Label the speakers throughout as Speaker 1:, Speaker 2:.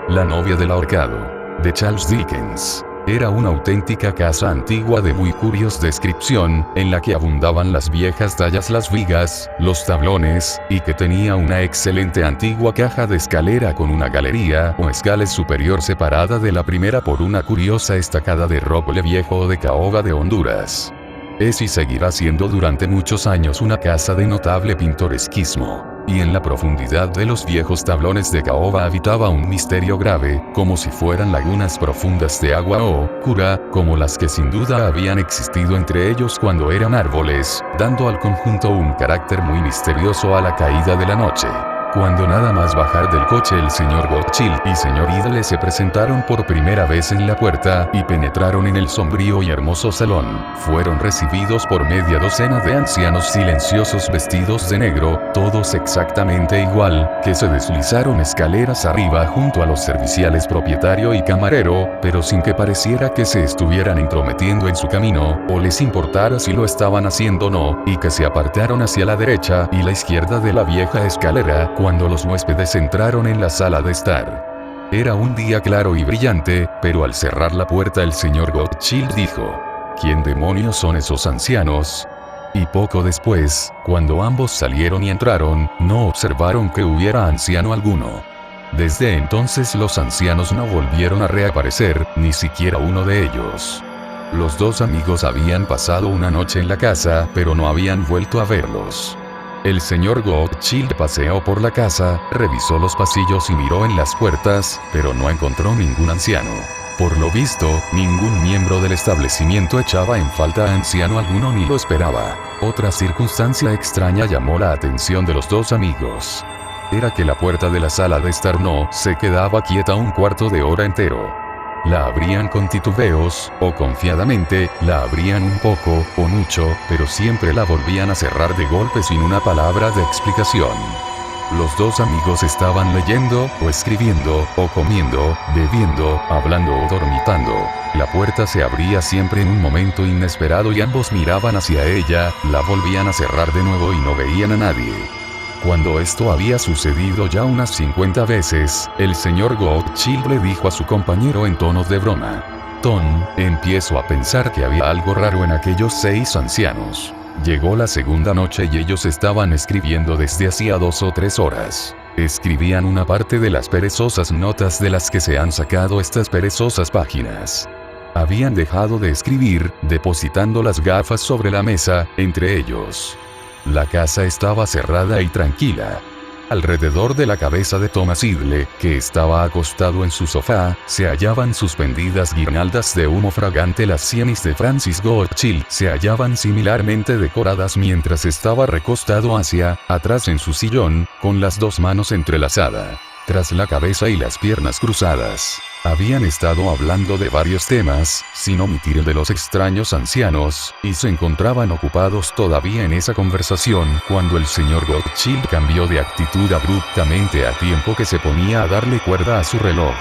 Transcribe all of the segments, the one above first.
Speaker 1: La novia del ahorcado, de Charles Dickens. Era una auténtica casa antigua de muy curiosa descripción, en la que abundaban las viejas tallas, las vigas, los tablones, y que tenía una excelente antigua caja de escalera con una galería o escala superior separada de la primera por una curiosa estacada de roble viejo de caoba de Honduras. Es y seguirá siendo durante muchos años una casa de notable pintoresquismo. Y en la profundidad de los viejos tablones de caoba habitaba un misterio grave, como si fueran lagunas profundas de agua oscura, como las que sin duda habían existido entre ellos cuando eran árboles, dando al conjunto un carácter muy misterioso a la caída de la noche. Cuando nada más bajar del coche el señor Gottschall y señor Idle se presentaron por primera vez en la puerta y penetraron en el sombrío y hermoso salón, fueron recibidos por media docena de ancianos silenciosos vestidos de negro, todos exactamente igual, que se deslizaron escaleras arriba junto a los serviciales propietario y camarero, pero sin que pareciera que se estuvieran entrometiendo en su camino, o les importara si lo estaban haciendo o no, y que se apartaron hacia la derecha y la izquierda de la vieja escalera, cuando los huéspedes entraron en la sala de estar. Era un día claro y brillante, pero al cerrar la puerta el señor Gottschall dijo: ¿Quién demonios son esos ancianos? Y poco después, cuando ambos salieron y entraron, no observaron que hubiera anciano alguno. Desde entonces los ancianos no volvieron a reaparecer, ni siquiera uno de ellos. Los dos amigos habían pasado una noche en la casa, pero no habían vuelto a verlos. El señor Gottschall paseó por la casa, revisó los pasillos y miró en las puertas, pero no encontró ningún anciano. Por lo visto, ningún miembro del establecimiento echaba en falta a anciano alguno ni lo esperaba. Otra circunstancia extraña llamó la atención de los dos amigos. Era que la puerta de la sala de estar no se quedaba quieta un cuarto de hora entero. La abrían con titubeos, o confiadamente, la abrían un poco, o mucho, pero siempre la volvían a cerrar de golpe sin una palabra de explicación. Los dos amigos estaban leyendo, o escribiendo, o comiendo, bebiendo, hablando o dormitando. La puerta se abría siempre en un momento inesperado y ambos miraban hacia ella, la volvían a cerrar de nuevo y no veían a nadie. Cuando esto había sucedido ya unas 50 veces, el señor Gottschall le dijo a su compañero en tono de broma: Tom, empiezo a pensar que había algo raro en aquellos 6 ancianos. Llegó la segunda noche y ellos estaban escribiendo desde hacía 2 o 3 horas. Escribían una parte de las perezosas notas de las que se han sacado estas perezosas páginas. Habían dejado de escribir, depositando las gafas sobre la mesa, entre ellos. La casa estaba cerrada y tranquila. Alrededor de la cabeza de Thomas Idle, que estaba acostado en su sofá, se hallaban suspendidas guirnaldas de humo fragante. Las sienes de Francis Gottschall se hallaban similarmente decoradas mientras estaba recostado hacia atrás en su sillón, con las 2 manos entrelazadas tras la cabeza y las piernas cruzadas. Habían estado hablando de varios temas, sin omitir el de los extraños ancianos, y se encontraban ocupados todavía en esa conversación cuando el señor Gottschall cambió de actitud abruptamente a tiempo que se ponía a darle cuerda a su reloj.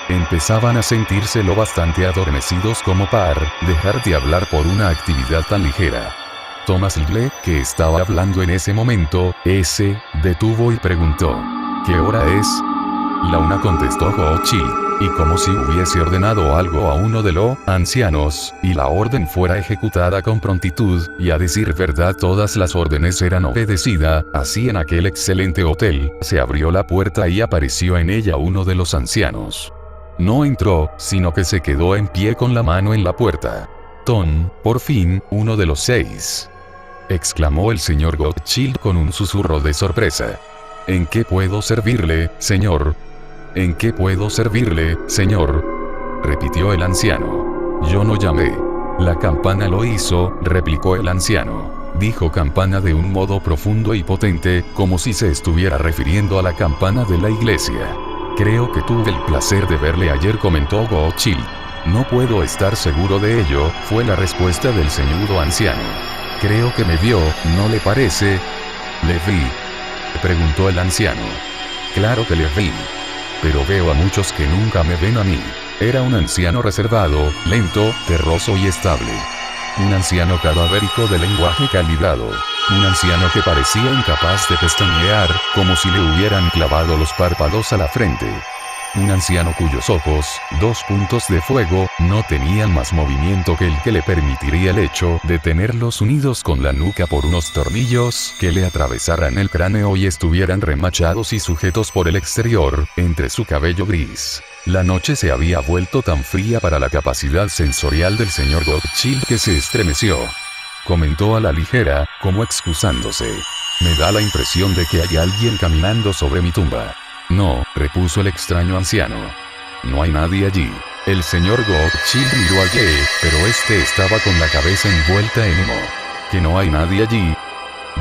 Speaker 1: Empezaban a sentirse lo bastante adormecidos como para dejar de hablar por una actividad tan ligera. Thomas Idle, que estaba hablando en ese momento, se detuvo y preguntó: ¿Qué hora es? La 1, contestó Gottschall, y como si hubiese ordenado algo a uno de los ancianos, y la orden fuera ejecutada con prontitud, y a decir verdad todas las órdenes eran obedecidas, así en aquel excelente hotel, se abrió la puerta y apareció en ella uno de los ancianos. No entró, sino que se quedó en pie con la mano en la puerta. Tom, por fin, uno de los 6. Exclamó el señor Gottschall con un susurro de sorpresa. ¿En qué puedo servirle, señor? ¿En qué puedo servirle, señor? Repitió el anciano. Yo no llamé. La campana lo hizo, replicó el anciano. Dijo campana de un modo profundo y potente, como si se estuviera refiriendo a la campana de la iglesia. Creo que tuve el placer de verle ayer, comentó Gottschall. No puedo estar seguro de ello, fue la respuesta del ceñudo anciano. Creo que me vio, ¿no le parece? Le vi. Preguntó el anciano. Claro que le vi. Pero veo a muchos que nunca me ven a mí. Era un anciano reservado, lento, terroso y estable. Un anciano cadavérico de lenguaje calibrado. Un anciano que parecía incapaz de pestañear, como si le hubieran clavado los párpados a la frente. un anciano cuyos ojos, 2 puntos de fuego, no tenían más movimiento que el que le permitiría el hecho de tenerlos unidos con la nuca por unos tornillos que le atravesaran el cráneo y estuvieran remachados y sujetos por el exterior, entre su cabello gris. La noche se había vuelto tan fría para la capacidad sensorial del señor Rothschild que se estremeció. Comentó a la ligera, como excusándose. Me da la impresión de que hay alguien caminando sobre mi tumba. No, repuso el extraño anciano. No hay nadie allí. El señor Rothschild miró a Ye, pero este estaba con la cabeza envuelta en humo. ¿Que no hay nadie allí?,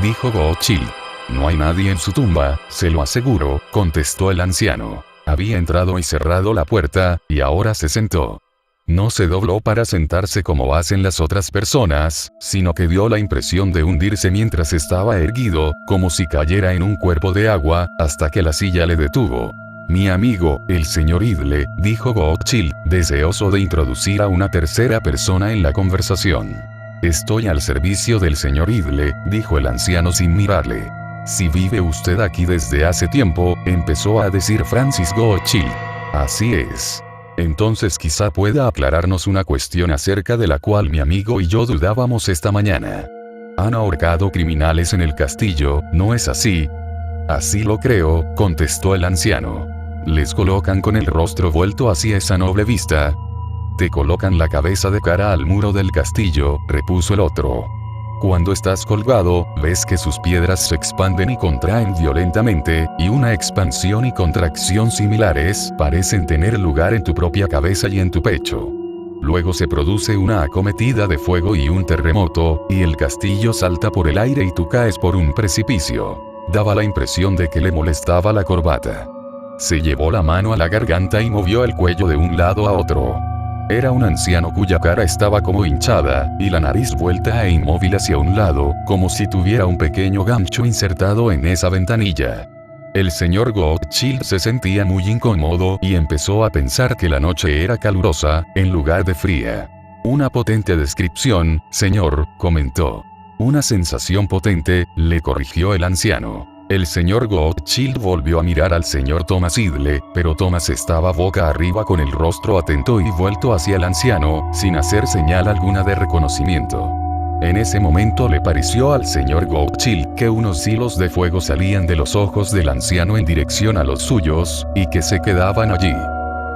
Speaker 1: dijo Rothschild. No hay nadie en su tumba, se lo aseguro, contestó el anciano. Había entrado y cerrado la puerta, y ahora se sentó. No se dobló para sentarse como hacen las otras personas, sino que dio la impresión de hundirse mientras estaba erguido, como si cayera en un cuerpo de agua, hasta que la silla le detuvo. Mi amigo, el señor Idle, dijo Rothschild, deseoso de introducir a una tercera persona en la conversación. Estoy al servicio del señor Idle, dijo el anciano sin mirarle. Si vive usted aquí desde hace tiempo, empezó a decir Francis Rothschild. Así es. Entonces quizá pueda aclararnos una cuestión acerca de la cual mi amigo y yo dudábamos esta mañana. Han ahorcado criminales en el castillo, ¿no es así? Así lo creo, contestó el anciano. Les colocan con el rostro vuelto hacia esa noble vista. Te colocan la cabeza de cara al muro del castillo, repuso el otro. Cuando estás colgado, ves que sus piedras se expanden y contraen violentamente, y una expansión y contracción similares parecen tener lugar en tu propia cabeza y en tu pecho. Luego se produce una acometida de fuego y un terremoto, y el castillo salta por el aire y tú caes por un precipicio. Daba la impresión de que le molestaba la corbata. Se llevó la mano a la garganta y movió el cuello de un lado a otro. Era un anciano cuya cara estaba como hinchada, y la nariz vuelta e inmóvil hacia un lado, como si tuviera un pequeño gancho insertado en esa ventanilla. El señor Rothschild se sentía muy incómodo y empezó a pensar que la noche era calurosa, en lugar de fría. Una potente descripción, señor, comentó. Una sensación potente, le corrigió el anciano. El señor Rothschild volvió a mirar al señor Thomas Idle, pero Thomas estaba boca arriba con el rostro atento y vuelto hacia el anciano, sin hacer señal alguna de reconocimiento. En ese momento le pareció al señor Rothschild que unos hilos de fuego salían de los ojos del anciano en dirección a los suyos, y que se quedaban allí.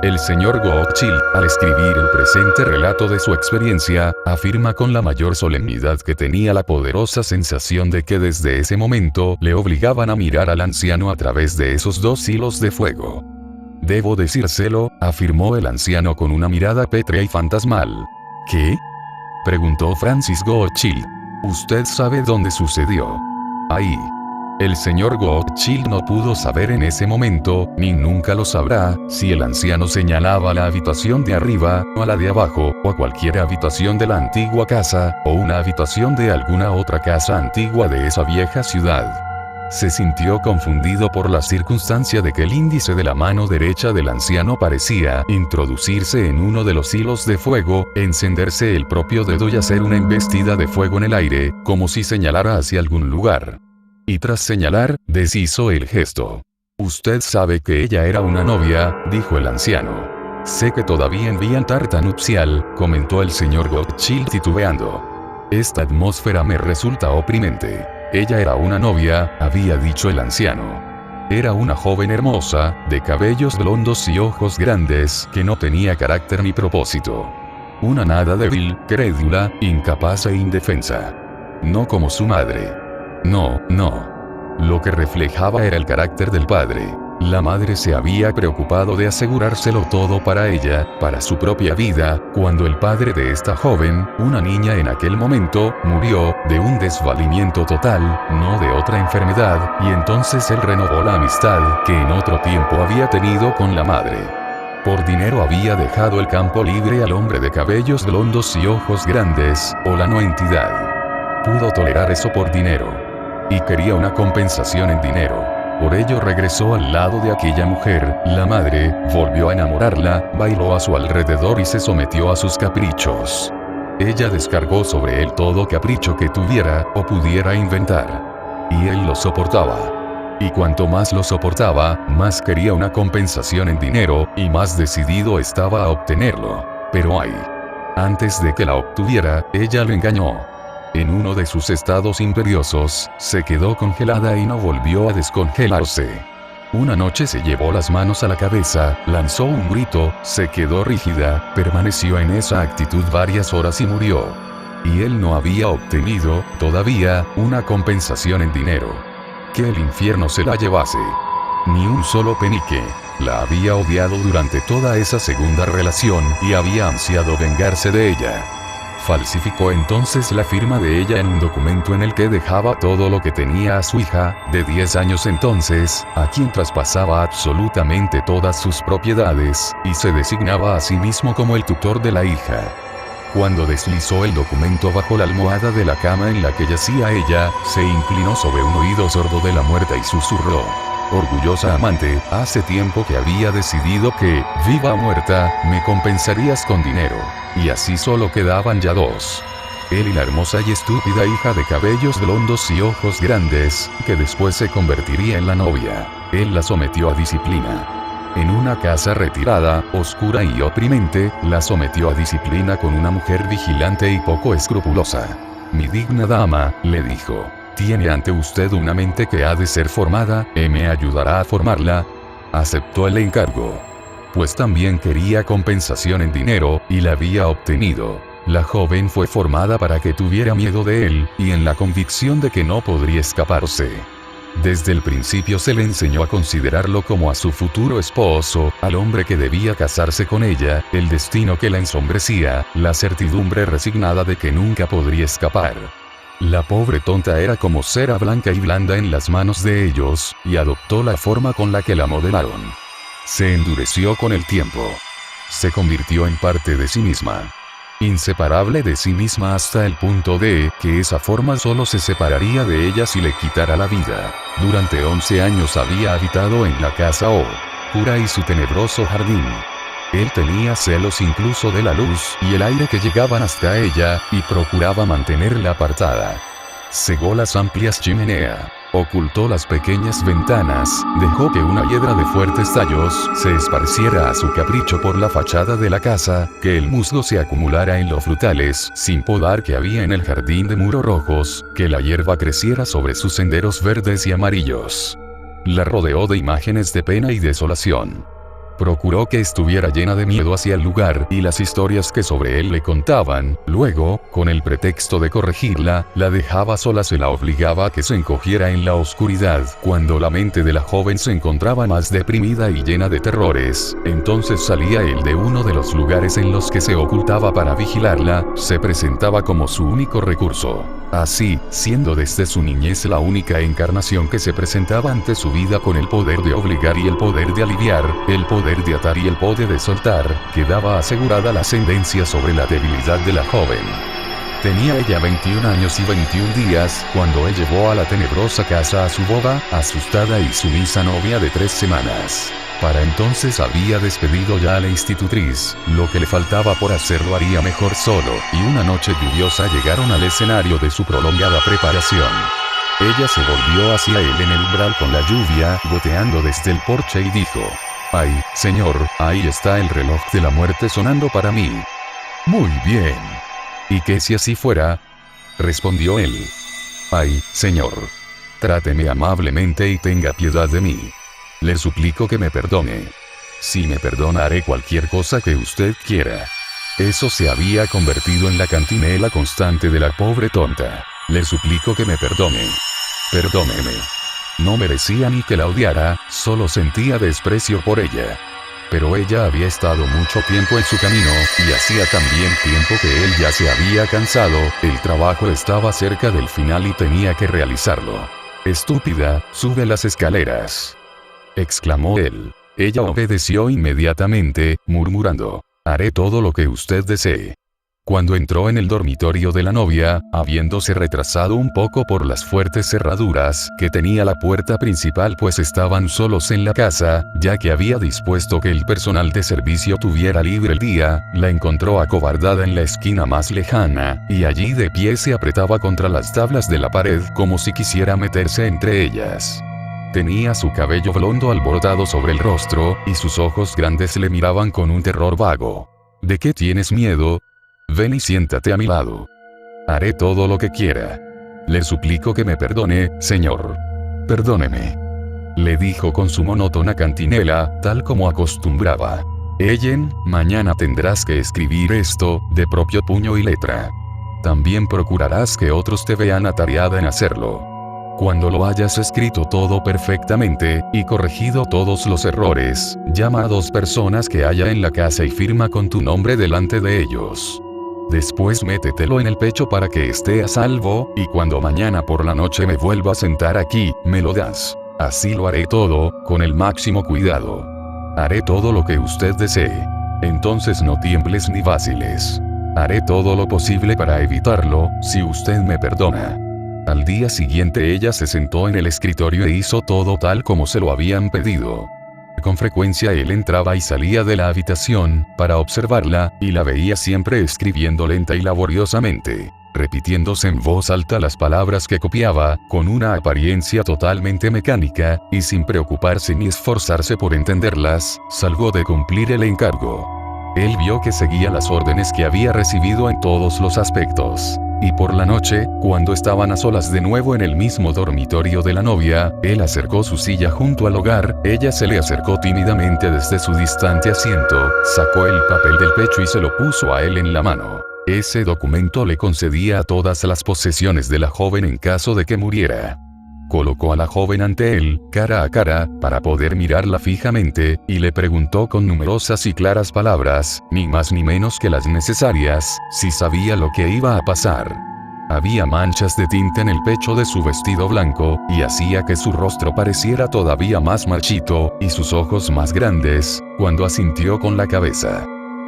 Speaker 1: El señor Rothschild, al escribir el presente relato de su experiencia, afirma con la mayor solemnidad que tenía la poderosa sensación de que desde ese momento le obligaban a mirar al anciano a través de esos 2 hilos de fuego. Debo decírselo, afirmó el anciano con una mirada pétrea y fantasmal. ¿Qué?, preguntó Francis Rothschild. Usted sabe dónde sucedió. Ahí. El señor Rothschild no pudo saber en ese momento, ni nunca lo sabrá, si el anciano señalaba a la habitación de arriba, o a la de abajo, o a cualquier habitación de la antigua casa, o una habitación de alguna otra casa antigua de esa vieja ciudad. Se sintió confundido por la circunstancia de que el índice de la mano derecha del anciano parecía introducirse en uno de los hilos de fuego, encenderse el propio dedo y hacer una embestida de fuego en el aire, como si señalara hacia algún lugar. Y tras señalar, deshizo el gesto. Usted sabe que ella era una novia, dijo el anciano. Sé que todavía envían tarta nupcial, comentó el señor Rothschild titubeando. Esta atmósfera me resulta oprimente. Ella era una novia, había dicho el anciano. Era una joven hermosa, de cabellos blondos y ojos grandes, que no tenía carácter ni propósito. Una nada débil, crédula, incapaz e indefensa. No como su madre. No. Lo que reflejaba era el carácter del padre. La madre se había preocupado de asegurárselo todo para ella, para su propia vida, cuando el padre de esta joven, una niña en aquel momento, murió, de un desvalimiento total, no de otra enfermedad, y entonces él renovó la amistad que en otro tiempo había tenido con la madre. Por dinero había dejado el campo libre al hombre de cabellos blondos y ojos grandes, o la no entidad. Pudo tolerar eso por dinero. Y quería una compensación en dinero. Por ello regresó al lado de aquella mujer, la madre, volvió a enamorarla, bailó a su alrededor y se sometió a sus caprichos. Ella descargó sobre él todo capricho que tuviera o pudiera inventar. Y él lo soportaba. Y cuanto más lo soportaba, más quería una compensación en dinero, y más decidido estaba a obtenerlo. Pero ay, antes de que la obtuviera, ella lo engañó. En uno de sus estados imperiosos, se quedó congelada y no volvió a descongelarse. Una noche se llevó las manos a la cabeza, lanzó un grito, se quedó rígida, permaneció en esa actitud varias horas y murió. Y él no había obtenido, todavía, una compensación en dinero. Que el infierno se la llevase. Ni un solo penique. La había odiado durante toda esa segunda relación y había ansiado vengarse de ella. Falsificó entonces la firma de ella en un documento en el que dejaba todo lo que tenía a su hija, de 10 años entonces, a quien traspasaba absolutamente todas sus propiedades, y se designaba a sí mismo como el tutor de la hija. Cuando deslizó el documento bajo la almohada de la cama en la que yacía ella, se inclinó sobre un oído sordo de la muerta y susurró: orgullosa amante, hace tiempo que había decidido que, viva o muerta, me compensarías con dinero. Y así solo quedaban ya dos. Él y la hermosa y estúpida hija de cabellos blondos y ojos grandes, que después se convertiría en la novia. Él la sometió a disciplina. En una casa retirada, oscura y oprimente, la sometió a disciplina con una mujer vigilante y poco escrupulosa. Mi digna dama, le dijo, tiene ante usted una mente que ha de ser formada, me ayudará a formarla. Aceptó el encargo. Pues también quería compensación en dinero, y la había obtenido. La joven fue formada para que tuviera miedo de él, y en la convicción de que no podría escaparse. Desde el principio se le enseñó a considerarlo como a su futuro esposo, al hombre que debía casarse con ella, el destino que la ensombrecía, la certidumbre resignada de que nunca podría escapar. La pobre tonta era como cera blanca y blanda en las manos de ellos, y adoptó la forma con la que la modelaron. Se endureció con el tiempo. Se convirtió en parte de sí misma. Inseparable de sí misma hasta el punto de que esa forma solo se separaría de ella si le quitara la vida. Durante 11 años había habitado en la casa oscura y su tenebroso jardín. Él tenía celos incluso de la luz y el aire que llegaban hasta ella, y procuraba mantenerla apartada. Cegó las amplias chimeneas, ocultó las pequeñas ventanas, dejó que una hiedra de fuertes tallos se esparciera a su capricho por la fachada de la casa, que el musgo se acumulara en los frutales sin podar que había en el jardín de muros rojos, que la hierba creciera sobre sus senderos verdes y amarillos. La rodeó de imágenes de pena y desolación. Procuró que estuviera llena de miedo hacia el lugar y las historias que sobre él le contaban. Luego, con el pretexto de corregirla, la dejaba sola, se la obligaba a que se encogiera en la oscuridad. Cuando la mente de la joven se encontraba más deprimida y llena de terrores, entonces salía él de uno de los lugares en los que se ocultaba para vigilarla, se presentaba como su único recurso. Así, siendo desde su niñez la única encarnación que se presentaba ante su vida con el poder de obligar y el poder de aliviar, el poder de atar y el poder de soltar, quedaba asegurada la ascendencia sobre la debilidad de la joven. Tenía ella 21 años y 21 días, cuando él llevó a la tenebrosa casa a su boda, asustada y sumisa novia de 3 semanas. Para entonces había despedido ya a la institutriz, lo que le faltaba por hacer lo haría mejor solo, y una noche lluviosa llegaron al escenario de su prolongada preparación. Ella se volvió hacia él en el umbral con la lluvia goteando desde el porche y dijo: «Ay, señor, ahí está el reloj de la muerte sonando para mí». «Muy bien. ¿Y qué si así fuera?», respondió él. «Ay, señor. Tráteme amablemente y tenga piedad de mí. Le suplico que me perdone. Si me perdona haré cualquier cosa que usted quiera». Eso se había convertido en la cantinela constante de la pobre tonta. «Le suplico que me perdone. Perdóneme». No merecía ni que la odiara, solo sentía desprecio por ella. Pero ella había estado mucho tiempo en su camino, y hacía también tiempo que él ya se había cansado, el trabajo estaba cerca del final y tenía que realizarlo. «Estúpida, sube las escaleras», exclamó él. Ella obedeció inmediatamente, murmurando: «Haré todo lo que usted desee». Cuando entró en el dormitorio de la novia, habiéndose retrasado un poco por las fuertes cerraduras que tenía la puerta principal, pues estaban solos en la casa, ya que había dispuesto que el personal de servicio tuviera libre el día, la encontró acobardada en la esquina más lejana, y allí de pie se apretaba contra las tablas de la pared como si quisiera meterse entre ellas. Tenía su cabello blondo alborotado sobre el rostro, y sus ojos grandes le miraban con un terror vago. ¿De qué tienes miedo? Ven y siéntate a mi lado. Haré todo lo que quiera. Le suplico que me perdone, señor. Perdóneme. Le dijo con su monótona cantinela, tal como acostumbraba. Ellen, mañana tendrás que escribir esto, de propio puño y letra. También procurarás que otros te vean atareada en hacerlo. Cuando lo hayas escrito todo perfectamente, y corregido todos los errores, llama a 2 personas que haya en la casa y firma con tu nombre delante de ellos. Después métetelo en el pecho para que esté a salvo, y cuando mañana por la noche me vuelva a sentar aquí, me lo das. Así lo haré todo, con el máximo cuidado. Haré todo lo que usted desee. Entonces no tiembles ni vaciles. Haré todo lo posible para evitarlo, si usted me perdona. Al día siguiente ella se sentó en el escritorio e hizo todo tal como se lo habían pedido. Con frecuencia él entraba y salía de la habitación, para observarla, y la veía siempre escribiendo lenta y laboriosamente, repitiéndose en voz alta las palabras que copiaba, con una apariencia totalmente mecánica, y sin preocuparse ni esforzarse por entenderlas, salvo de cumplir el encargo. Él vio que seguía las órdenes que había recibido en todos los aspectos. Y por la noche, cuando estaban a solas de nuevo en el mismo dormitorio de la novia, él acercó su silla junto al hogar, ella se le acercó tímidamente desde su distante asiento, sacó el papel del pecho y se lo puso a él en la mano. Ese documento le concedía todas las posesiones de la joven en caso de que muriera. Colocó a la joven ante él, cara a cara, para poder mirarla fijamente, y le preguntó con numerosas y claras palabras, ni más ni menos que las necesarias, si sabía lo que iba a pasar. Había manchas de tinta en el pecho de su vestido blanco, y hacía que su rostro pareciera todavía más marchito, y sus ojos más grandes, cuando asintió con la cabeza.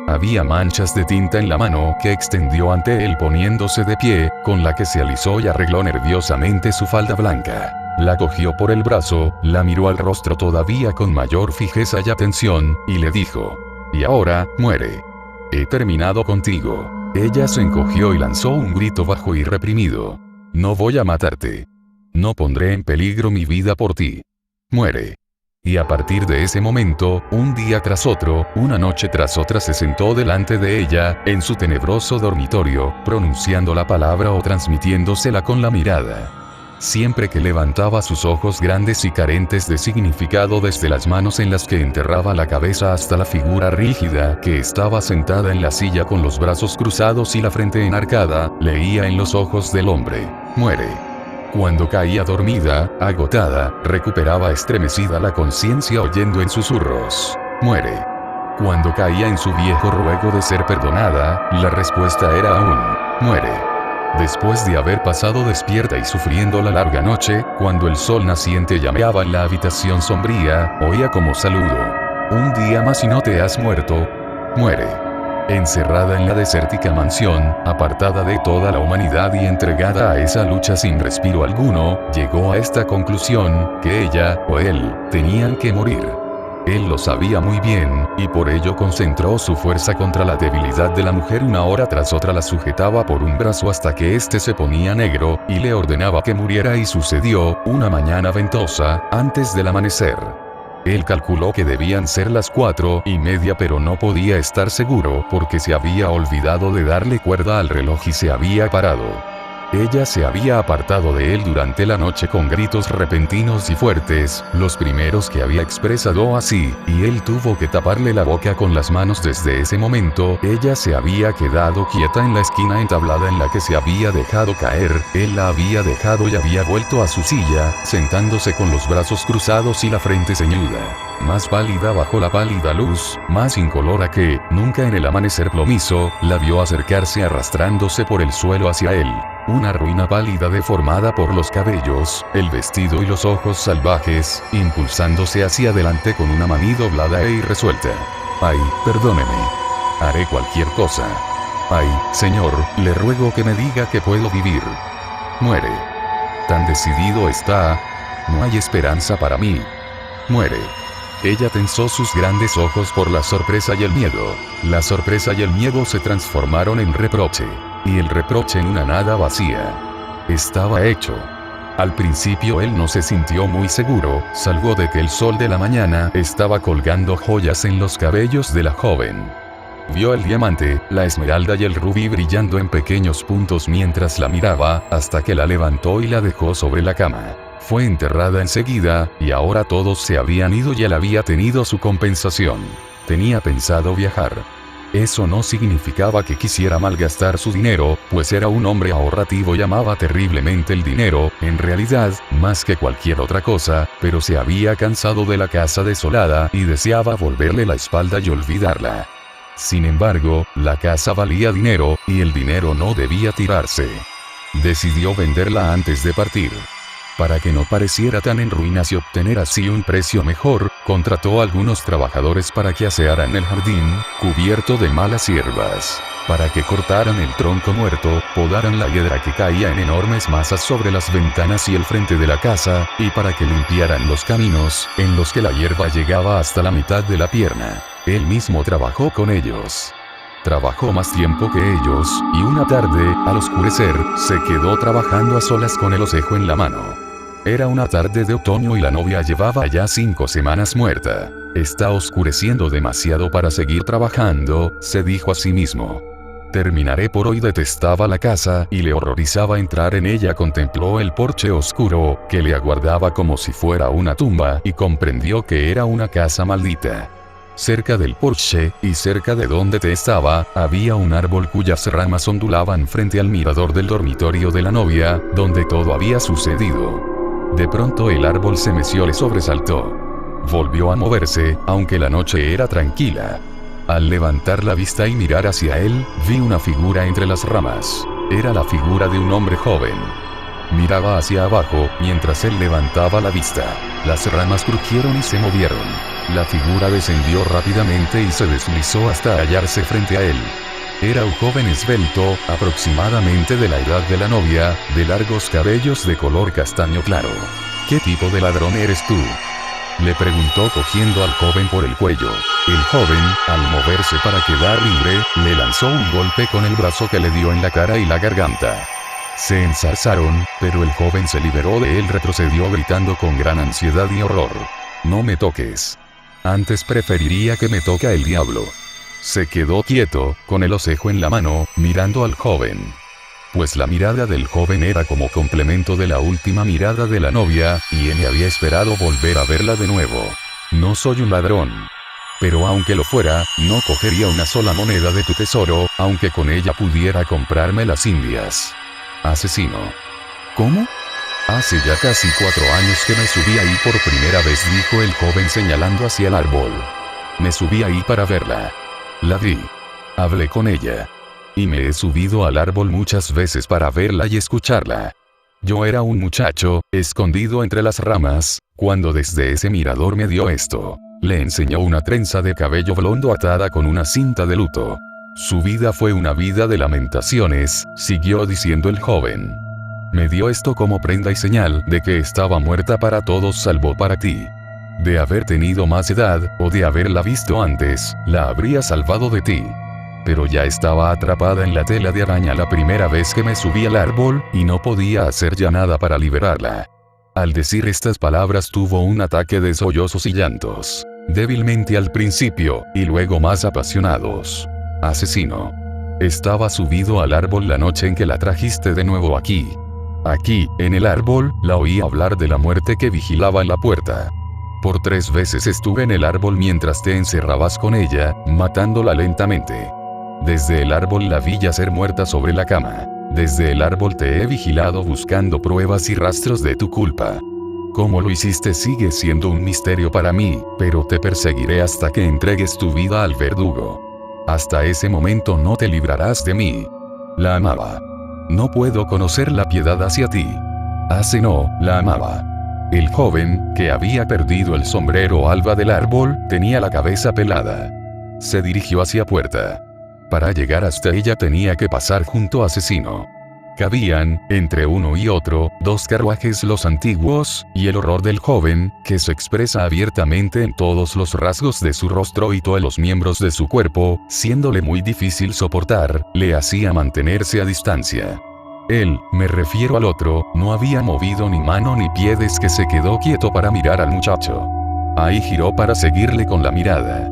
Speaker 1: Había manchas de tinta en la mano que extendió ante él poniéndose de pie, con la que se alisó y arregló nerviosamente su falda blanca. La cogió por el brazo, la miró al rostro todavía con mayor fijeza y atención, y le dijo: «Y ahora, muere. He terminado contigo». Ella se encogió y lanzó un grito bajo y reprimido. «No voy a matarte. No pondré en peligro mi vida por ti. Muere». Y a partir de ese momento, un día tras otro, una noche tras otra se sentó delante de ella, en su tenebroso dormitorio, pronunciando la palabra o transmitiéndosela con la mirada. Siempre que levantaba sus ojos grandes y carentes de significado desde las manos en las que enterraba la cabeza hasta la figura rígida que estaba sentada en la silla con los brazos cruzados y la frente enarcada, leía en los ojos del hombre: «Muere». Cuando caía dormida, agotada, recuperaba estremecida la conciencia oyendo en susurros: «Muere». Cuando caía en su viejo ruego de ser perdonada, la respuesta era aún: «Muere». Después de haber pasado despierta y sufriendo la larga noche, cuando el sol naciente llameaba en la habitación sombría, oía como saludo: «Un día más y no te has muerto. Muere». Encerrada en la desértica mansión, apartada de toda la humanidad y entregada a esa lucha sin respiro alguno, llegó a esta conclusión, que ella, o él, tenían que morir. Él lo sabía muy bien, y por ello concentró su fuerza contra la debilidad de la mujer. Una hora tras otra la sujetaba por un brazo hasta que éste se ponía negro, y le ordenaba que muriera, y sucedió, una mañana ventosa, antes del amanecer. Él calculó que debían ser las 4:30, pero no podía estar seguro porque se había olvidado de darle cuerda al reloj y se había parado. Ella se había apartado de él durante la noche con gritos repentinos y fuertes, los primeros que había expresado así, y él tuvo que taparle la boca con las manos. Desde ese momento, ella se había quedado quieta en la esquina entablada en la que se había dejado caer. Él la había dejado y había vuelto a su silla, sentándose con los brazos cruzados y la frente ceñuda, más pálida bajo la pálida luz, más incolora que nunca en el amanecer plomizo. La vio acercarse arrastrándose por el suelo hacia él. Una ruina pálida deformada por los cabellos, el vestido y los ojos salvajes, impulsándose hacia adelante con una mano doblada e irresuelta. «Ay, perdóneme. Haré cualquier cosa. Ay, señor, le ruego que me diga que puedo vivir. Muere. Tan decidido está. No hay esperanza para mí. Muere». Ella tensó sus grandes ojos por la sorpresa y el miedo. La sorpresa y el miedo se transformaron en reproche. Y el reproche en una nada vacía. Estaba hecho. Al principio él no se sintió muy seguro, salvo de que el sol de la mañana estaba colgando joyas en los cabellos de la joven. Vio el diamante, la esmeralda y el rubí brillando en pequeños puntos mientras la miraba, hasta que la levantó y la dejó sobre la cama. Fue enterrada enseguida, y ahora todos se habían ido y él había tenido su compensación. Tenía pensado viajar. Eso no significaba que quisiera malgastar su dinero, pues era un hombre ahorrativo y amaba terriblemente el dinero, en realidad, más que cualquier otra cosa, pero se había cansado de la casa desolada y deseaba volverle la espalda y olvidarla. Sin embargo, la casa valía dinero, y el dinero no debía tirarse. Decidió venderla antes de partir. Para que no pareciera tan en ruinas y obtener así un precio mejor, contrató a algunos trabajadores para que asearan el jardín, cubierto de malas hierbas, para que cortaran el tronco muerto, podaran la hiedra que caía en enormes masas sobre las ventanas y el frente de la casa, y para que limpiaran los caminos, en los que la hierba llegaba hasta la mitad de la pierna. Él mismo trabajó con ellos. Trabajó más tiempo que ellos, y una tarde, al oscurecer, se quedó trabajando a solas con el hocico en la mano. Era una tarde de otoño y la novia llevaba ya 5 semanas muerta. Está oscureciendo demasiado para seguir trabajando, se dijo a sí mismo. Terminaré por hoy. Detestaba la casa y le horrorizaba entrar en ella. Contempló el porche oscuro, que le aguardaba como si fuera una tumba, y comprendió que era una casa maldita. Cerca del porche, y cerca de donde estaba, había un árbol cuyas ramas ondulaban frente al mirador del dormitorio de la novia, donde todo había sucedido. De pronto el árbol se meció, le sobresaltó. Volvió a moverse, aunque la noche era tranquila. Al levantar la vista y mirar hacia él, vi una figura entre las ramas. Era la figura de un hombre joven. Miraba hacia abajo, mientras él levantaba la vista. Las ramas crujieron y se movieron. La figura descendió rápidamente y se deslizó hasta hallarse frente a él. Era un joven esbelto, aproximadamente de la edad de la novia, de largos cabellos de color castaño claro. ¿Qué tipo de ladrón eres tú?, le preguntó cogiendo al joven por el cuello. El joven, al moverse para quedar libre, le lanzó un golpe con el brazo que le dio en la cara y la garganta. Se enzarzaron, pero el joven se liberó de él. Retrocedió gritando con gran ansiedad y horror. No me toques. Antes preferiría que me toque el diablo. Se quedó quieto, con el hocico en la mano, mirando al joven. Pues la mirada del joven era como complemento de la última mirada de la novia, y él había esperado volver a verla de nuevo. No soy un ladrón. Pero aunque lo fuera, no cogería una sola moneda de tu tesoro, aunque con ella pudiera comprarme las indias. Asesino. ¿Cómo? Hace ya casi 4 años que me subí ahí por primera vez, dijo el joven señalando hacia el árbol. Me subí ahí para verla. La vi. Hablé con ella. Y me he subido al árbol muchas veces para verla y escucharla. Yo era un muchacho, escondido entre las ramas, cuando desde ese mirador me dio esto. Le enseñó una trenza de cabello blondo atada con una cinta de luto. Su vida fue una vida de lamentaciones, siguió diciendo el joven. Me dio esto como prenda y señal de que estaba muerta para todos salvo para ti. De haber tenido más edad, o de haberla visto antes, la habría salvado de ti. Pero ya estaba atrapada en la tela de araña la primera vez que me subí al árbol, y no podía hacer ya nada para liberarla. Al decir estas palabras tuvo un ataque de sollozos y llantos. Débilmente al principio, y luego más apasionados. Asesino. Estaba subido al árbol la noche en que la trajiste de nuevo aquí. Aquí, en el árbol, la oí hablar de la muerte que vigilaba en la puerta. Por 3 veces estuve en el árbol mientras te encerrabas con ella, matándola lentamente. Desde el árbol la vi yacer muerta sobre la cama. Desde el árbol te he vigilado buscando pruebas y rastros de tu culpa. Cómo lo hiciste sigue siendo un misterio para mí, pero te perseguiré hasta que entregues tu vida al verdugo. Hasta ese momento no te librarás de mí. La amaba. No puedo conocer la piedad hacia ti. Hace no, la amaba. El joven, que había perdido el sombrero alba del árbol, tenía la cabeza pelada. Se dirigió hacia puerta. Para llegar hasta ella tenía que pasar junto a Asesino. Cabían, entre uno y otro, 2 carruajes, los antiguos, y el horror del joven, que se expresa abiertamente en todos los rasgos de su rostro y todos los miembros de su cuerpo, siéndole muy difícil soportar, le hacía mantenerse a distancia. Él, me refiero al otro, no había movido ni mano ni pie desde que se quedó quieto para mirar al muchacho. Ahí giró para seguirle con la mirada.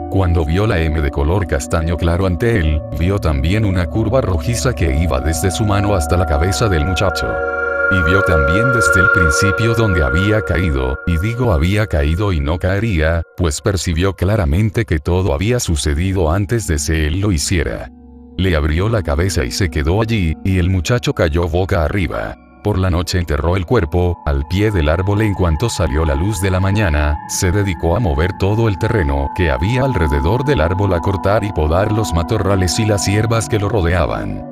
Speaker 1: Cuando vio la M de color castaño claro ante él, vio también una curva rojiza que iba desde su mano hasta la cabeza del muchacho. Y vio también desde el principio donde había caído, y digo había caído y no caería, pues percibió claramente que todo había sucedido antes de que él lo hiciera. Le abrió la cabeza y se quedó allí, y el muchacho cayó boca arriba. Por la noche enterró el cuerpo al pie del árbol. En cuanto salió la luz de la mañana, se dedicó a mover todo el terreno que había alrededor del árbol, a cortar y podar los matorrales y las hierbas que lo rodeaban.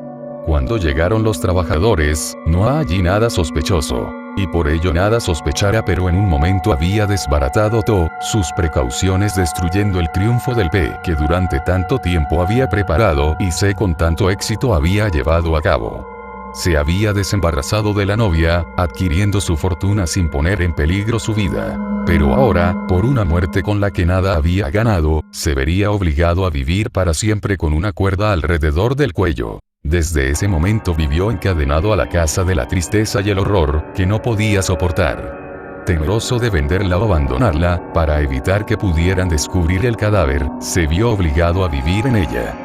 Speaker 1: Cuando llegaron los trabajadores, no allí nada sospechoso. Y por ello nada sospechara, pero en un momento había desbaratado todas sus precauciones, destruyendo el triunfo del P que durante tanto tiempo había preparado y con tanto éxito había llevado a cabo. Se había desembarazado de la novia, adquiriendo su fortuna sin poner en peligro su vida. Pero ahora, por una muerte con la que nada había ganado, se vería obligado a vivir para siempre con una cuerda alrededor del cuello. Desde ese momento vivió encadenado a la casa de la tristeza y el horror, que no podía soportar. Temeroso de venderla o abandonarla, para evitar que pudieran descubrir el cadáver, se vio obligado a vivir en ella.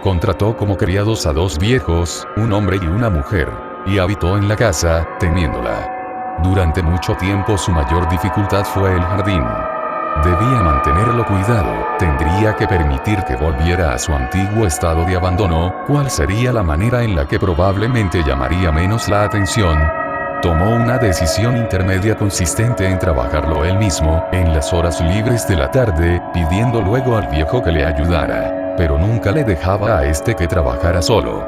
Speaker 1: Contrató como criados a 2 viejos, un hombre y una mujer, y habitó en la casa, teniéndola. Durante mucho tiempo su mayor dificultad fue el jardín. Debía mantenerlo cuidado, tendría que permitir que volviera a su antiguo estado de abandono. ¿Cuál sería la manera en la que probablemente llamaría menos la atención? Tomó una decisión intermedia consistente en trabajarlo él mismo, en las horas libres de la tarde, pidiendo luego al viejo que le ayudara. Pero nunca le dejaba a este que trabajara solo.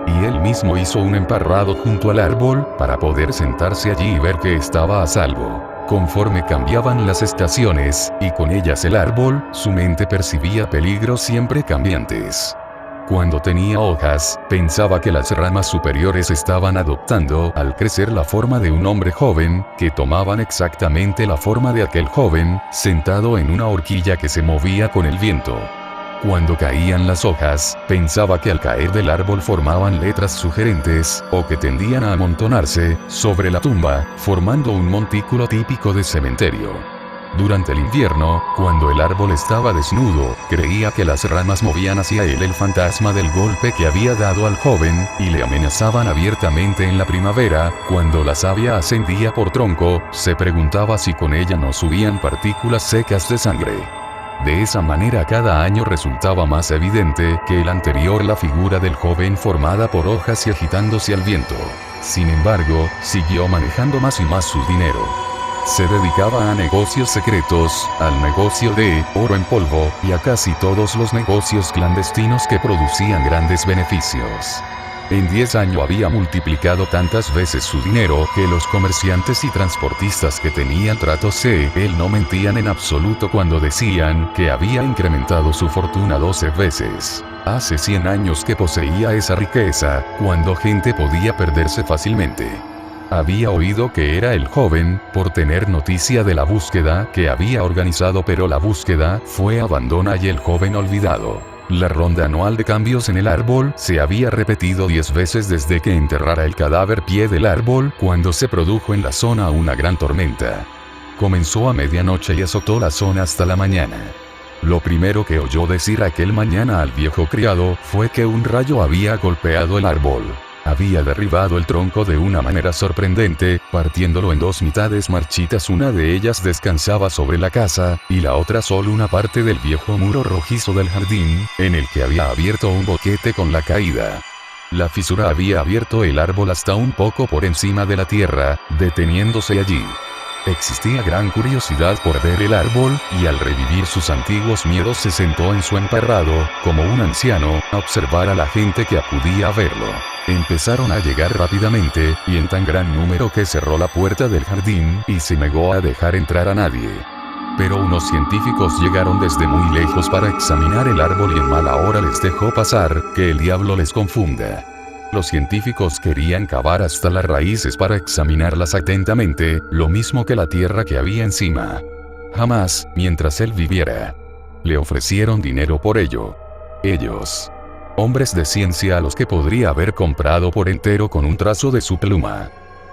Speaker 1: Y él mismo hizo un emparrado junto al árbol, para poder sentarse allí y ver que estaba a salvo. Conforme cambiaban las estaciones, y con ellas el árbol, su mente percibía peligros siempre cambiantes. Cuando tenía hojas, pensaba que las ramas superiores estaban adoptando al crecer la forma de un hombre joven, que tomaban exactamente la forma de aquel joven, sentado en una horquilla que se movía con el viento. Cuando caían las hojas, pensaba que al caer del árbol formaban letras sugerentes, o que tendían a amontonarse sobre la tumba, formando un montículo típico de cementerio. Durante el invierno, cuando el árbol estaba desnudo, creía que las ramas movían hacia él el fantasma del golpe que había dado al joven, y le amenazaban abiertamente en la primavera. Cuando la savia ascendía por tronco, se preguntaba si con ella no subían partículas secas de sangre. De esa manera cada año resultaba más evidente que el anterior la figura del joven formada por hojas y agitándose al viento. Sin embargo, siguió manejando más y más su dinero. Se dedicaba a negocios secretos, al negocio de oro en polvo, y a casi todos los negocios clandestinos que producían grandes beneficios. En 10 años había multiplicado tantas veces su dinero que los comerciantes y transportistas que tenían tratos con él no mentían en absoluto cuando decían que había incrementado su fortuna 12 veces. Hace 100 años que poseía esa riqueza, cuando gente podía perderse fácilmente. Había oído que era el joven, por tener noticia de la búsqueda que había organizado, pero la búsqueda fue abandonada y el joven olvidado. La ronda anual de cambios en el árbol se había repetido 10 veces desde que enterrara el cadáver pie del árbol, cuando se produjo en la zona una gran tormenta. Comenzó a medianoche y azotó la zona hasta la mañana. Lo primero que oyó decir aquel mañana al viejo criado fue que un rayo había golpeado el árbol. Había derribado el tronco de una manera sorprendente, partiéndolo en 2 mitades marchitas. Una de ellas descansaba sobre la casa, y la otra solo una parte del viejo muro rojizo del jardín, en el que había abierto un boquete con la caída. La fisura había abierto el árbol hasta un poco por encima de la tierra, deteniéndose allí. Existía gran curiosidad por ver el árbol, y al revivir sus antiguos miedos se sentó en su emparrado, como un anciano, a observar a la gente que acudía a verlo. Empezaron a llegar rápidamente, y en tan gran número que cerró la puerta del jardín, y se negó a dejar entrar a nadie. Pero unos científicos llegaron desde muy lejos para examinar el árbol y en mala hora les dejó pasar, que el diablo les confunda. Los científicos querían cavar hasta las raíces para examinarlas atentamente, lo mismo que la tierra que había encima. Jamás, mientras él viviera. Le ofrecieron dinero por ello. Ellos hombres de ciencia a los que podría haber comprado por entero con un trazo de su pluma.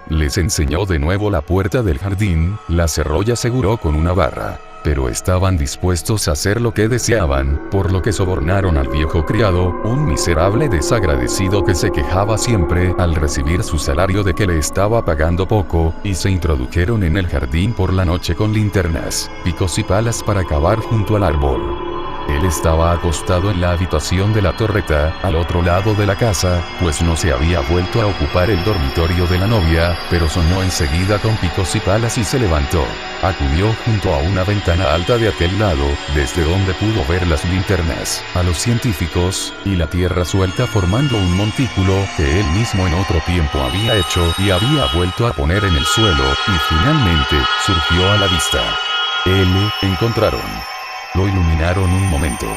Speaker 1: Les enseñó de nuevo la puerta del jardín, la cerró y aseguró con una barra. Pero estaban dispuestos a hacer lo que deseaban, por lo que sobornaron al viejo criado, un miserable desagradecido que se quejaba siempre al recibir su salario de que le estaba pagando poco, y se introdujeron en el jardín por la noche con linternas, picos y palas para cavar junto al árbol. Él estaba acostado en la habitación de la torreta, al otro lado de la casa, pues no se había vuelto a ocupar el dormitorio de la novia, pero soñó enseguida con picos y palas y se levantó. Acudió junto a una ventana alta de aquel lado, desde donde pudo ver las linternas, a los científicos, y la tierra suelta formando un montículo que él mismo en otro tiempo había hecho y había vuelto a poner en el suelo, y finalmente, surgió a la vista. Él, encontraron. Lo iluminaron un momento.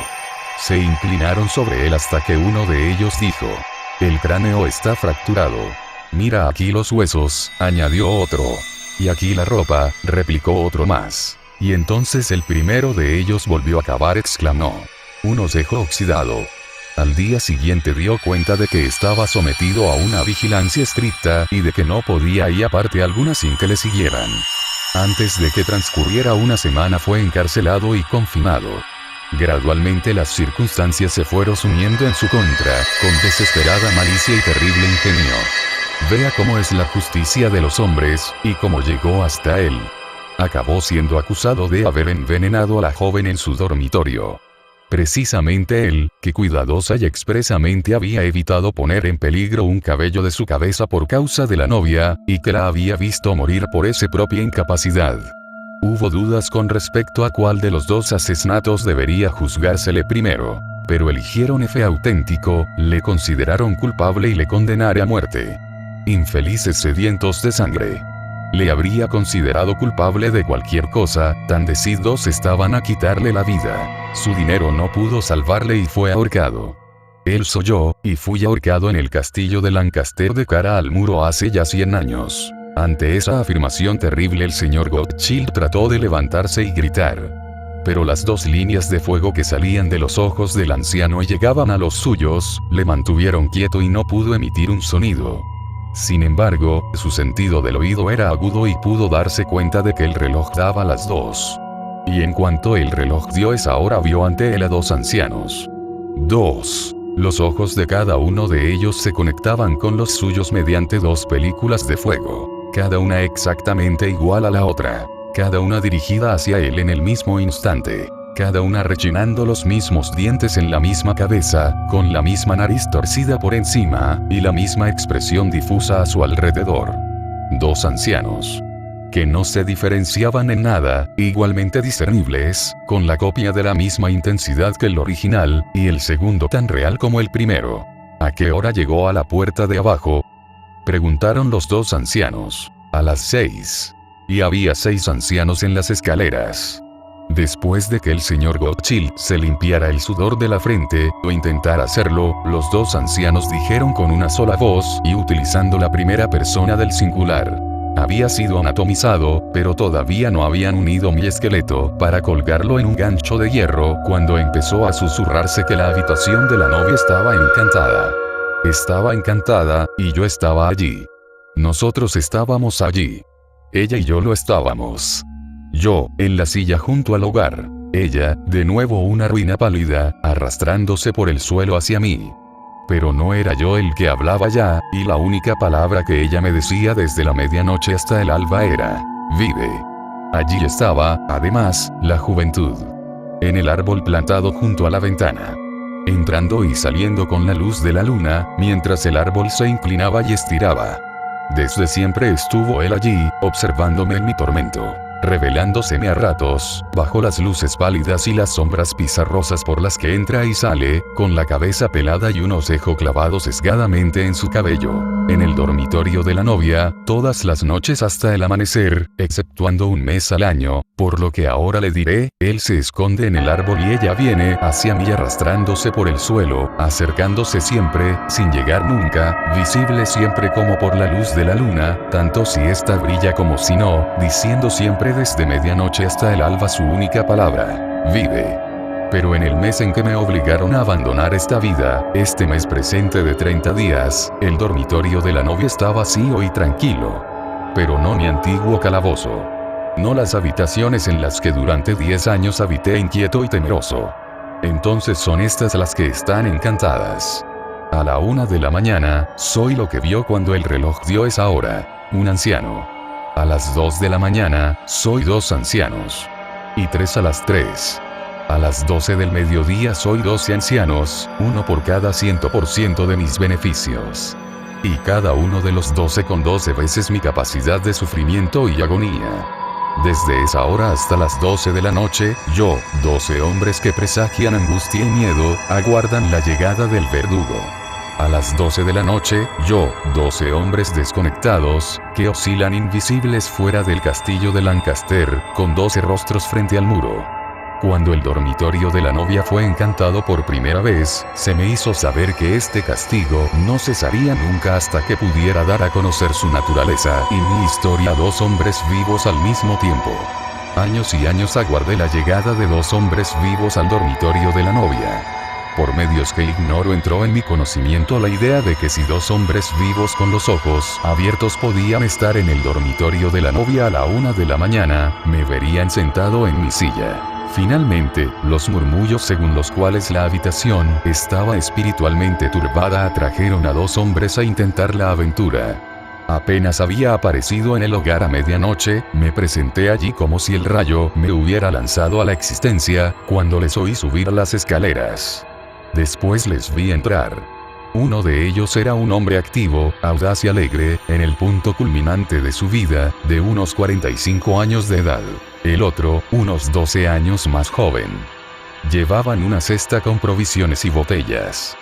Speaker 1: Se inclinaron sobre él hasta que uno de ellos dijo: «El cráneo está fracturado. Mira aquí los huesos», añadió otro. «Y aquí la ropa», replicó otro más. Y entonces el primero de ellos volvió a cavar, exclamó: «Un osejo oxidado». Al día siguiente dio cuenta de que estaba sometido a una vigilancia estricta y de que no podía ir a parte alguna sin que le siguieran. Antes de que transcurriera una semana fue encarcelado y confinado. Gradualmente las circunstancias se fueron uniendo en su contra, con desesperada malicia y terrible ingenio. Vea cómo es la justicia de los hombres, y cómo llegó hasta él. Acabó siendo acusado de haber envenenado a la joven en su dormitorio. Precisamente él, que cuidadosa y expresamente había evitado poner en peligro un cabello de su cabeza por causa de la novia, y que la había visto morir por esa propia incapacidad. Hubo dudas con respecto a cuál de los dos asesinatos debería juzgársele primero, pero eligieron F auténtico, le consideraron culpable y le condenaron a muerte. Infelices sedientos de sangre. Le habría considerado culpable de cualquier cosa, tan decididos estaban a quitarle la vida. Su dinero no pudo salvarle y fue ahorcado. Él soy yo, y fui ahorcado en el castillo de Lancaster de cara al muro hace ya 100 años. Ante esa afirmación terrible el señor Rothschild trató de levantarse y gritar. Pero las dos líneas de fuego que salían de los ojos del anciano y llegaban a los suyos, le mantuvieron quieto y no pudo emitir un sonido. Sin embargo, su sentido del oído era agudo y pudo darse cuenta de que el reloj daba las 2. Y en cuanto el reloj dio esa hora vio ante él a dos ancianos. 2. Los ojos de cada uno de ellos se conectaban con los suyos mediante dos películas de fuego, cada una exactamente igual a la otra, cada una dirigida hacia él en el mismo instante, cada una rechinando los mismos dientes en la misma cabeza, con la misma nariz torcida por encima, y la misma expresión difusa a su alrededor. Dos ancianos, que no se diferenciaban en nada, igualmente discernibles, con la copia de la misma intensidad que el original, y el segundo tan real como el primero. ¿A qué hora llegó a la puerta de abajo?, preguntaron los dos ancianos. A las 6. Y había 6 ancianos en las escaleras. Después de que el señor Rothschild se limpiara el sudor de la frente, o intentara hacerlo, los dos ancianos dijeron con una sola voz y utilizando la primera persona del singular: había sido anatomizado, pero todavía no habían unido mi esqueleto para colgarlo en un gancho de hierro cuando empezó a susurrarse que la habitación de la novia estaba encantada. Estaba encantada, y yo estaba allí. Nosotros estábamos allí. Ella y yo lo estábamos. Yo, en la silla junto al hogar. Ella, de nuevo una ruina pálida, arrastrándose por el suelo hacia mí. Pero no era yo el que hablaba ya, y la única palabra que ella me decía desde la medianoche hasta el alba era: vive. Allí estaba, además, la juventud. En el árbol plantado junto a la ventana. Entrando y saliendo con la luz de la luna, mientras el árbol se inclinaba y estiraba. Desde siempre estuvo él allí, observándome en mi tormento, revelándoseme a ratos, bajo las luces pálidas y las sombras pizarrosas por las que entra y sale, con la cabeza pelada y un osejo clavado sesgadamente en su cabello. En el dormitorio de la novia, todas las noches hasta el amanecer, exceptuando un mes al año, por lo que ahora le diré, él se esconde en el árbol y ella viene hacia mí arrastrándose por el suelo, acercándose siempre, sin llegar nunca, visible siempre como por la luz de la luna, tanto si ésta brilla como si no, diciendo siempre desde medianoche hasta el alba su única palabra: vive. Pero en el mes en que me obligaron a abandonar esta vida, este mes presente de 30 días, el dormitorio de la novia está vacío y tranquilo. Pero no mi antiguo calabozo. No las habitaciones en las que durante 10 años habité inquieto y temeroso. Entonces son estas las que están encantadas. A la 1 de la mañana, soy lo que vio cuando el reloj dio esa hora, un anciano. A las 2 de la mañana, soy 2 ancianos. Y 3 a las 3. A las 12 del mediodía soy 12 ancianos, uno por cada 100% de mis beneficios. Y cada uno de los 12 con 12 veces mi capacidad de sufrimiento y agonía. Desde esa hora hasta las 12 de la noche, 12 hombres que presagian angustia y miedo, aguardan la llegada del verdugo. A las 12 de la noche, 12 hombres desconectados, que oscilan invisibles fuera del castillo de Lancaster, con 12 rostros frente al muro. Cuando el dormitorio de la novia fue encantado por primera vez, se me hizo saber que este castigo no cesaría nunca hasta que pudiera dar a conocer su naturaleza y mi historia a 2 hombres vivos al mismo tiempo. Años y años aguardé la llegada de 2 hombres vivos al dormitorio de la novia. Por medios que ignoro entró en mi conocimiento la idea de que si 2 hombres vivos con los ojos abiertos podían estar en el dormitorio de la novia a la 1 de la mañana, me verían sentado en mi silla. Finalmente, los murmullos según los cuales la habitación estaba espiritualmente turbada atrajeron a 2 hombres a intentar la aventura. Apenas había aparecido en el hogar a medianoche, me presenté allí como si el rayo me hubiera lanzado a la existencia, cuando les oí subir las escaleras. Después les vi entrar. Uno de ellos era un hombre activo, audaz y alegre, en el punto culminante de su vida, de unos 45 años de edad. El otro, unos 12 años más joven. Llevaban una cesta con provisiones y botellas.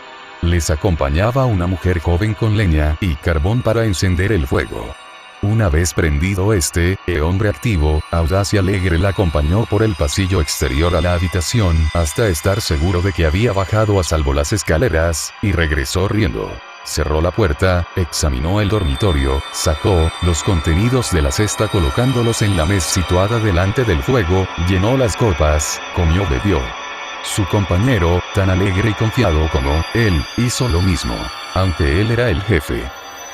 Speaker 1: Les acompañaba una mujer joven con leña y carbón para encender el fuego. Una vez prendido el hombre activo, audaz y alegre la acompañó por el pasillo exterior a la habitación, hasta estar seguro de que había bajado a salvo las escaleras, y regresó riendo. Cerró la puerta, examinó el dormitorio, sacó los contenidos de la cesta colocándolos en la mesa situada delante del fuego, llenó las copas, comió, bebió. Su compañero, tan alegre y confiado como él, hizo lo mismo, aunque él era el jefe.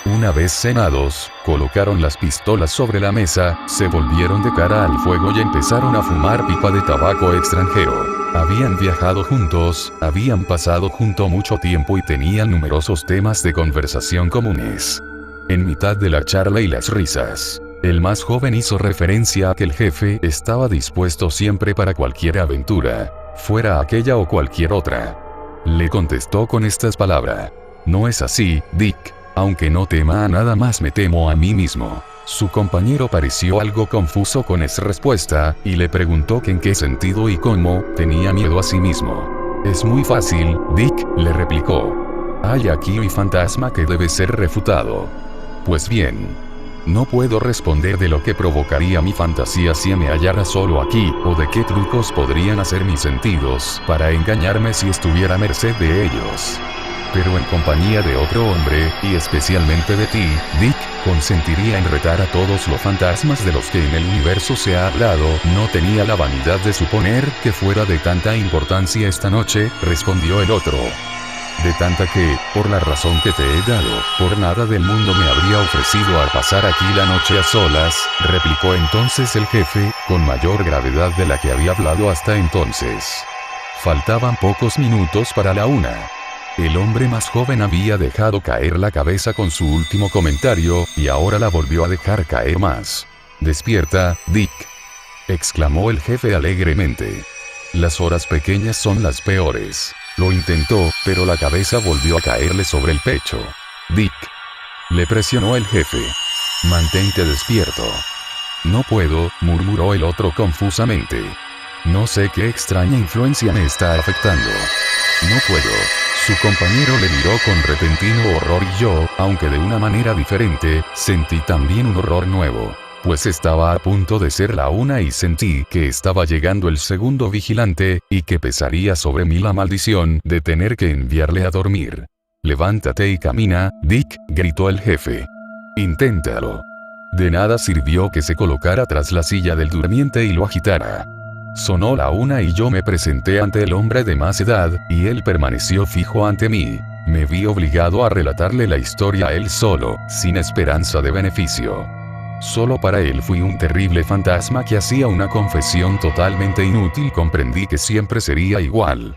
Speaker 1: Una vez cenados, colocaron las pistolas sobre la mesa, se volvieron de cara al fuego y empezaron a fumar pipa de tabaco extranjero. Habían viajado juntos, habían pasado junto mucho tiempo y tenían numerosos temas de conversación comunes. En mitad de la charla y las risas, el más joven hizo referencia a que el jefe estaba dispuesto siempre para cualquier aventura, fuera aquella o cualquier otra. Le contestó con estas palabras: "No es así, Dick. Aunque no tema a nada más me temo a mí mismo". Su compañero pareció algo confuso con esa respuesta, y le preguntó que en qué sentido y cómo tenía miedo a sí mismo. "Es muy fácil, Dick", le replicó. "Hay aquí mi fantasma que debe ser refutado". Pues bien, no puedo responder de lo que provocaría mi fantasía si me hallara solo aquí, o de qué trucos podrían hacer mis sentidos para engañarme si estuviera a merced de ellos. Pero en compañía de otro hombre, y especialmente de ti, Dick, consentiría en retar a todos los fantasmas de los que en el universo se ha hablado. "No tenía la vanidad de suponer que fuera de tanta importancia esta noche", respondió el otro. "De tanta que, por la razón que te he dado, por nada del mundo me habría ofrecido a pasar aquí la noche a solas", replicó entonces el jefe, con mayor gravedad de la que había hablado hasta entonces. Faltaban pocos minutos para la 1. El hombre más joven había dejado caer la cabeza con su último comentario, y ahora la volvió a dejar caer más. "Despierta, Dick", exclamó el jefe alegremente. "Las horas pequeñas son las peores". Lo intentó, pero la cabeza volvió a caerle sobre el pecho. "Dick", le presionó el jefe. "Mantente despierto". "No puedo", murmuró el otro confusamente. "No sé qué extraña influencia me está afectando. No puedo". Su compañero le miró con repentino horror y yo, aunque de una manera diferente, sentí también un horror nuevo. Pues estaba a punto de ser la 1 y sentí que estaba llegando el segundo vigilante, y que pesaría sobre mí la maldición de tener que enviarle a dormir. "Levántate y camina, Dick", gritó el jefe. "Inténtalo". De nada sirvió que se colocara tras la silla del durmiente y lo agitara. Sonó la 1 y yo me presenté ante el hombre de más edad, y él permaneció fijo ante mí. Me vi obligado a relatarle la historia a él solo, sin esperanza de beneficio. Solo para él fui un terrible fantasma que hacía una confesión totalmente inútil. Comprendí que siempre sería igual.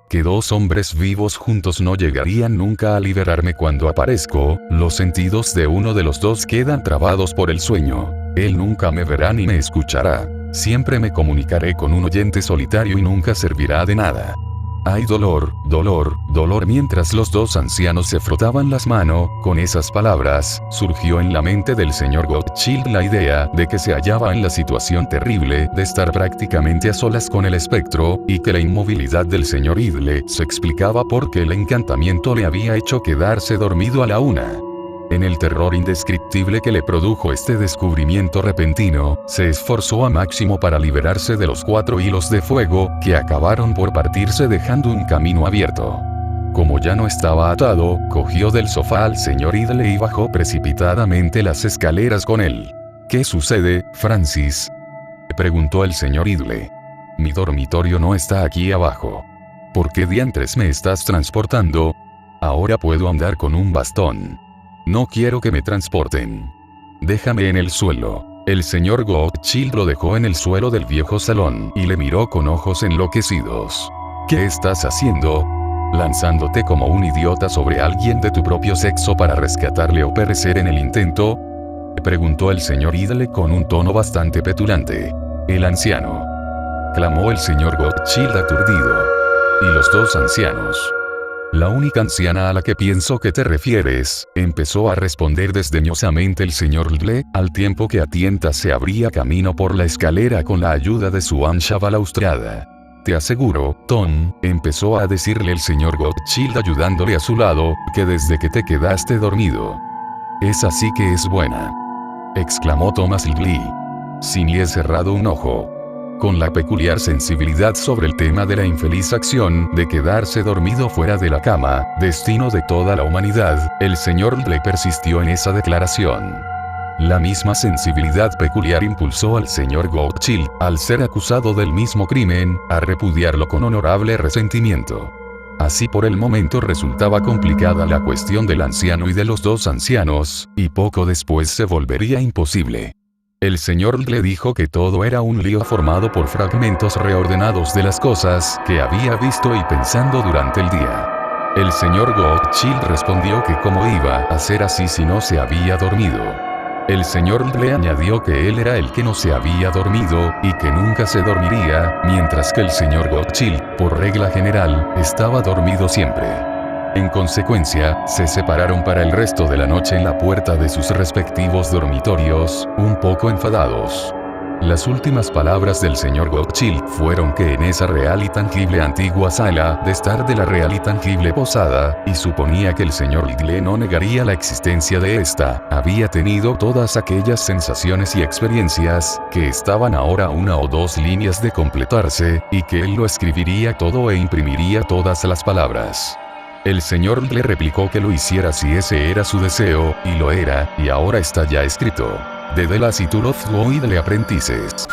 Speaker 1: Que dos hombres vivos juntos no llegarían nunca a liberarme. Cuando aparezco, los sentidos de uno de los dos quedan trabados por el sueño. Él nunca me verá ni me escuchará. Siempre me comunicaré con un oyente solitario y nunca servirá de nada. Hay dolor, dolor, dolor. Mientras los dos ancianos se frotaban las manos, con esas palabras, surgió en la mente del señor Rothschild la idea de que se hallaba en la situación terrible de estar prácticamente a solas con el espectro, y que la inmovilidad del señor Idle se explicaba porque el encantamiento le había hecho quedarse dormido a la 1. En el terror indescriptible que le produjo este descubrimiento repentino, se esforzó a máximo para liberarse de los 4 hilos de fuego, que acabaron por partirse dejando un camino abierto. Como ya no estaba atado, cogió del sofá al señor Idle y bajó precipitadamente las escaleras con él. ¿Qué sucede, Francis?, preguntó el señor Idle. Mi dormitorio no está aquí abajo. ¿Por qué diantres me estás transportando? Ahora puedo andar con un bastón. No quiero que me transporten. Déjame en el suelo. El señor Rothschild lo dejó en el suelo del viejo salón y le miró con ojos enloquecidos. ¿Qué estás haciendo? ¿Lanzándote como un idiota sobre alguien de tu propio sexo para rescatarle o perecer en el intento?, preguntó el señor Idle con un tono bastante petulante. El anciano, clamó el señor Rothschild aturdido. Y los dos ancianos. La única anciana a la que pienso que te refieres, empezó a responder desdeñosamente el señor Idle, al tiempo que a tientas se abría camino por la escalera con la ayuda de su ancha balaustrada. Te aseguro, Tom, empezó a decirle el señor Rothschild ayudándole a su lado, que desde que te quedaste dormido. Es así que es buena, exclamó Thomas Idle, sin ni he cerrado un ojo. Con la peculiar sensibilidad sobre el tema de la infeliz acción de quedarse dormido fuera de la cama, destino de toda la humanidad, el señor Idle persistió en esa declaración. La misma sensibilidad peculiar impulsó al señor Rothschild, al ser acusado del mismo crimen, a repudiarlo con honorable resentimiento. Así por el momento resultaba complicada la cuestión del anciano y de los dos ancianos, y poco después se volvería imposible. El señor le dijo que todo era un lío formado por fragmentos reordenados de las cosas que había visto y pensando durante el día. El señor Rothschild respondió que cómo iba a ser así si no se había dormido. El señor le añadió que él era el que no se había dormido, y que nunca se dormiría, mientras que el señor Rothschild, por regla general, estaba dormido siempre. En consecuencia, se separaron para el resto de la noche en la puerta de sus respectivos dormitorios, un poco enfadados. Las últimas palabras del señor Rothschild fueron que en esa real y tangible antigua sala de estar de la real y tangible posada, y suponía que el señor Idle no negaría la existencia de esta, había tenido todas aquellas sensaciones y experiencias, que estaban ahora a 1 o 2 líneas de completarse, y que él lo escribiría todo e imprimiría todas las palabras. El señor le replicó que lo hiciera si ese era su deseo, y lo era, y ahora está ya escrito. De Delas y Turoth Idle Apprentices.